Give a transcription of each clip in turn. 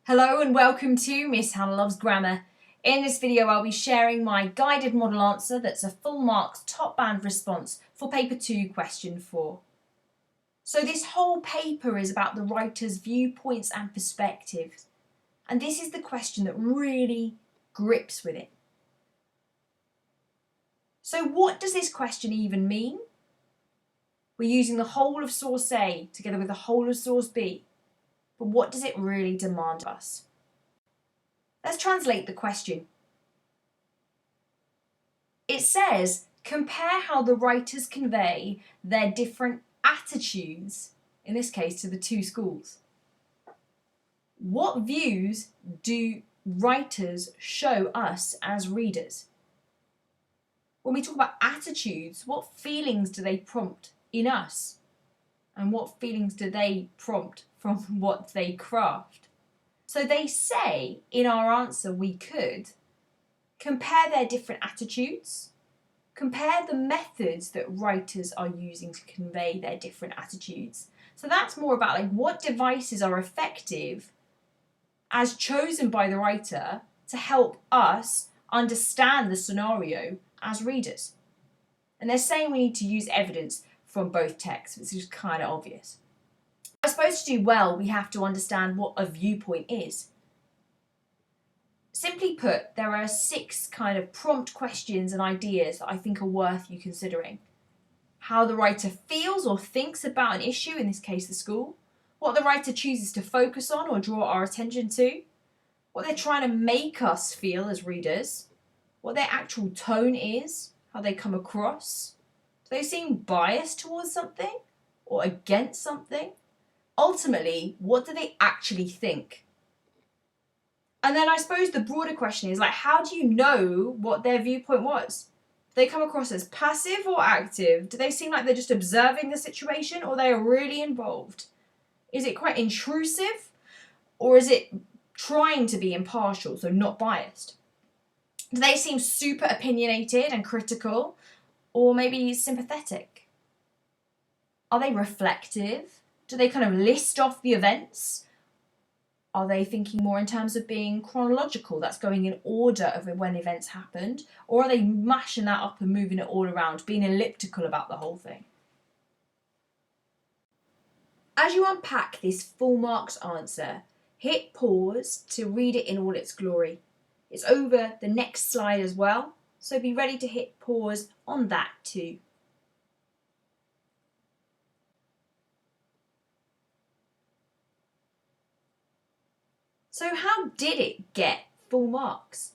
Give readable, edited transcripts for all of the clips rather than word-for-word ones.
Hello and welcome to Miss Hannah Loves Grammar. In this video I'll be sharing my guided model answer that's a full marks top band response for paper 2 question 4. So this whole paper is about the writer's viewpoints and perspectives, and this is the question that really grips with it. So what does this question even mean? We're using the whole of source A together with the whole of source B. But what does it really demand of us? Let's translate the question. It says, compare how the writers convey their different attitudes, in this case to the two schools. What views do writers show us as readers? When we talk about attitudes, what feelings do they prompt in us? And what feelings do they prompt from what they craft? So they say in our answer we could compare their different attitudes, compare the methods that writers are using to convey their different attitudes. So that's more about what devices are effective as chosen by the writer to help us understand the scenario as readers. And they're saying we need to use evidence from both texts, which is kind of obvious. I suppose to do well, we have to understand what a viewpoint is. Simply put, there are 6 kind of prompt questions and ideas that I think are worth you considering. How the writer feels or thinks about an issue, in this case the school, what the writer chooses to focus on or draw our attention to, what they're trying to make us feel as readers, what their actual tone is, how they come across. Do they seem biased towards something or against something? Ultimately, what do they actually think? And then I suppose the broader question is how do you know what their viewpoint was? Do they come across as passive or active? Do they seem like they're just observing the situation or they are really involved? Is it quite intrusive or is it trying to be impartial, so not biased? Do they seem super opinionated and critical or maybe sympathetic? Are they reflective? Do they kind of list off the events? Are they thinking more in terms of being chronological, that's going in order of when events happened? Or are they mashing that up and moving it all around, being elliptical about the whole thing? As you unpack this full marks answer, hit pause to read it in all its glory. It's over the next slide as well, so be ready to hit pause on that too. So how did it get full marks?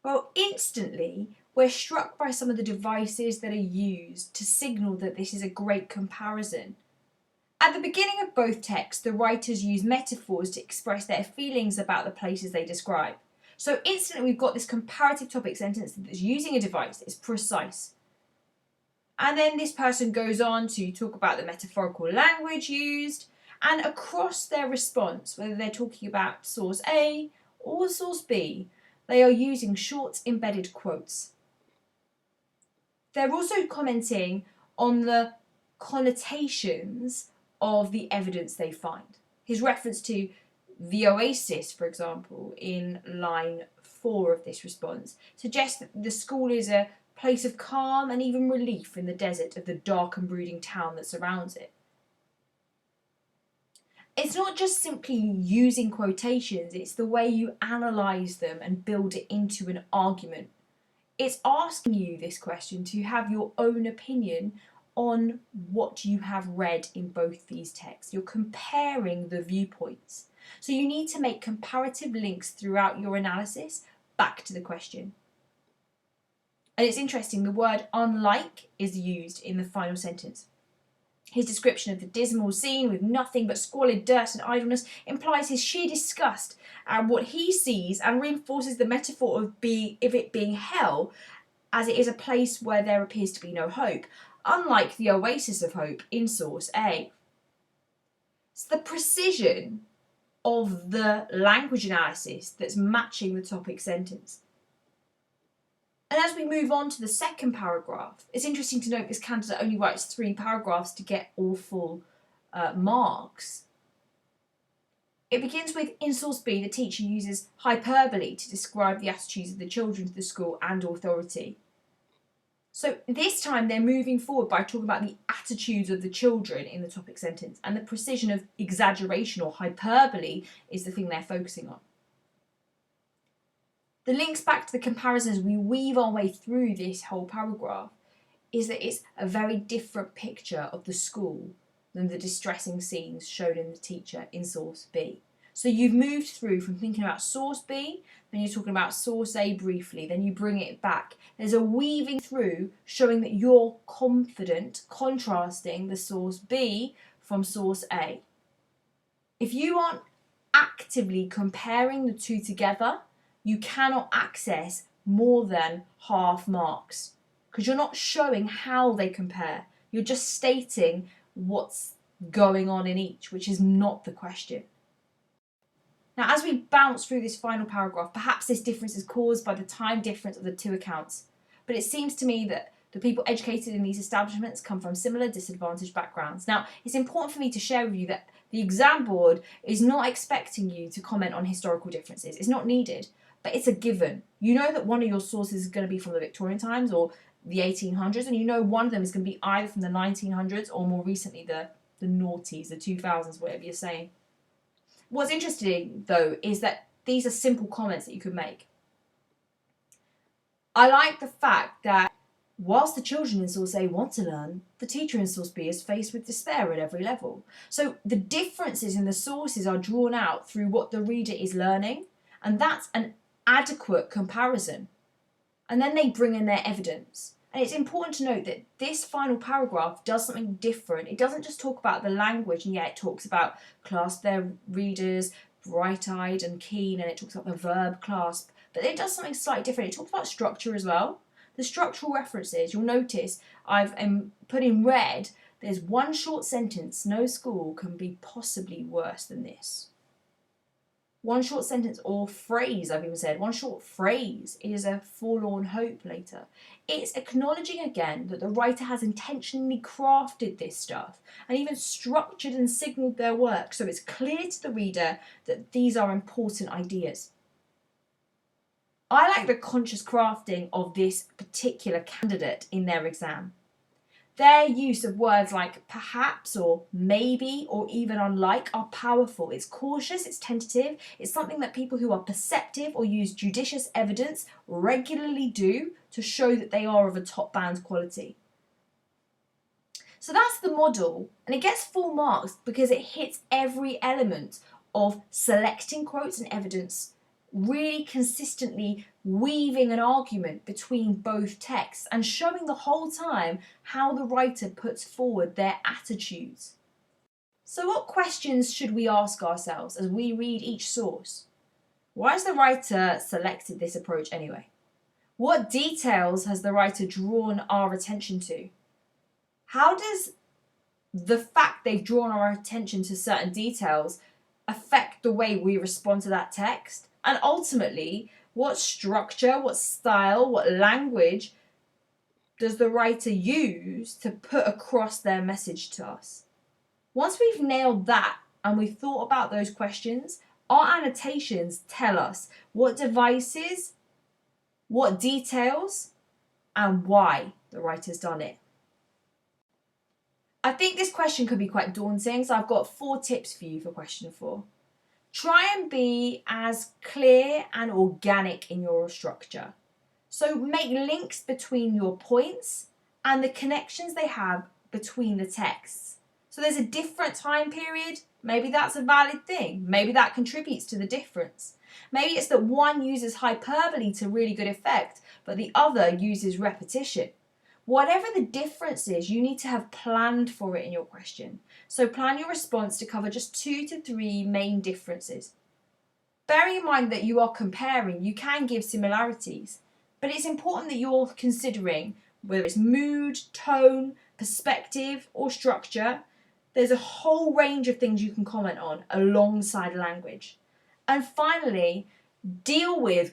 Well, instantly we're struck by some of the devices that are used to signal that this is a great comparison. At the beginning of both texts, the writers use metaphors to express their feelings about the places they describe. So instantly we've got this comparative topic sentence that's using a device that is precise. And then this person goes on to talk about the metaphorical language used, and across their response, whether they're talking about source A or source B, they are using short embedded quotes. They're also commenting on the connotations of the evidence they find. His reference to the oasis, for example, in line 4 of this response, suggests that the school is a place of calm and even relief in the desert of the dark and brooding town that surrounds it. It's not just simply using quotations, it's the way you analyse them and build it into an argument. It's asking you this question to have your own opinion on what you have read in both these texts. You're comparing the viewpoints. So you need to make comparative links throughout your analysis back to the question. And it's interesting, the word unlike is used in the final sentence. His description of the dismal scene with nothing but squalid dirt and idleness implies his sheer disgust at what he sees and reinforces the metaphor of it being hell, as it is a place where there appears to be no hope, unlike the oasis of hope in source A. It's the precision of the language analysis that's matching the topic sentence. And as we move on to the second paragraph, it's interesting to note this candidate only writes 3 paragraphs to get all full marks. It begins with, in source B, the teacher uses hyperbole to describe the attitudes of the children to the school and authority. So this time they're moving forward by talking about the attitudes of the children in the topic sentence, and the precision of exaggeration or hyperbole is the thing they're focusing on. The links back to the comparisons we weave our way through this whole paragraph is that it's a very different picture of the school than the distressing scenes shown in the teacher in source B. So you've moved through from thinking about source B, then you're talking about source A briefly, then you bring it back. There's a weaving through showing that you're confident, contrasting the source B from source A. If you aren't actively comparing the two together, you cannot access more than half marks because you're not showing how they compare. You're just stating what's going on in each, which is not the question. Now, as we bounce through this final paragraph, perhaps this difference is caused by the time difference of the two accounts, but it seems to me that the people educated in these establishments come from similar disadvantaged backgrounds. Now, it's important for me to share with you that the exam board is not expecting you to comment on historical differences. It's not needed, but it's a given. You know that one of your sources is going to be from the Victorian times or the 1800s, and you know one of them is going to be either from the 1900s or more recently the noughties, the 2000s, whatever you're saying. What's interesting, though, is that these are simple comments that you could make. I like the fact that whilst the children in source A want to learn, the teacher in source B is faced with despair at every level. So the differences in the sources are drawn out through what the reader is learning, and that's an adequate comparison. And then they bring in their evidence. And it's important to note that this final paragraph does something different. It doesn't just talk about the language, and it talks about clasp their readers, bright-eyed and keen, and it talks about the verb clasp. But it does something slightly different. It talks about structure as well. The structural references, you'll notice I've put in red, there's one short sentence, no school can be possibly worse than this. One short sentence or phrase, I've even said, one short phrase is a forlorn hope later. It's acknowledging again that the writer has intentionally crafted this stuff and even structured and signalled their work so it's clear to the reader that these are important ideas. I like the conscious crafting of this particular candidate in their exam. Their use of words like perhaps or maybe or even unlike are powerful. It's cautious, it's tentative, it's something that people who are perceptive or use judicious evidence regularly do to show that they are of a top band quality. So that's the model, and it gets full marks because it hits every element of selecting quotes and evidence, really consistently weaving an argument between both texts and showing the whole time how the writer puts forward their attitudes. So what questions should we ask ourselves as we read each source? Why has the writer selected this approach anyway? What details has the writer drawn our attention to? How does the fact they've drawn our attention to certain details affect the way we respond to that text? And ultimately, what structure, what style, what language does the writer use to put across their message to us? Once we've nailed that and we've thought about those questions, our annotations tell us what devices, what details, and why the writer's done it. I think this question could be quite daunting, so I've got 4 tips for you for question 4. Try and be as clear and organic in your structure. So make links between your points and the connections they have between the texts. So there's a different time period, maybe that's a valid thing. Maybe that contributes to the difference. Maybe it's that one uses hyperbole to really good effect, but the other uses repetition. Whatever the difference is, you need to have planned for it in your question. So plan your response to cover just 2 to 3 main differences. Bearing in mind that you are comparing, you can give similarities, but it's important that you're considering whether it's mood, tone, perspective, or structure. There's a whole range of things you can comment on alongside language. And finally,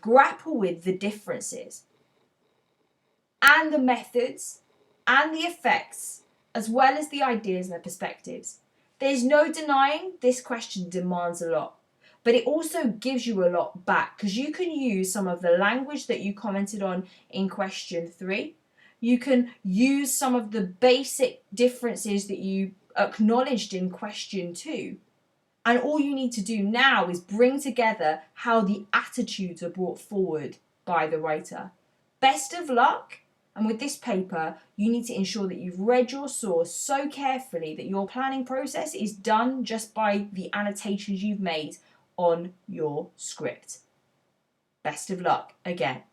grapple with the differences and the methods and the effects, as well as the ideas and the perspectives. There's no denying this question demands a lot. But it also gives you a lot back because you can use some of the language that you commented on in question 3. You can use some of the basic differences that you acknowledged in question 2. And all you need to do now is bring together how the attitudes are brought forward by the writer. Best of luck. And with this paper, you need to ensure that you've read your source so carefully that your planning process is done just by the annotations you've made on your script. Best of luck again.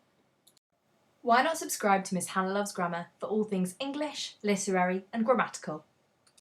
Why not subscribe to Miss Hannah Loves Grammar for all things English, literary and grammatical?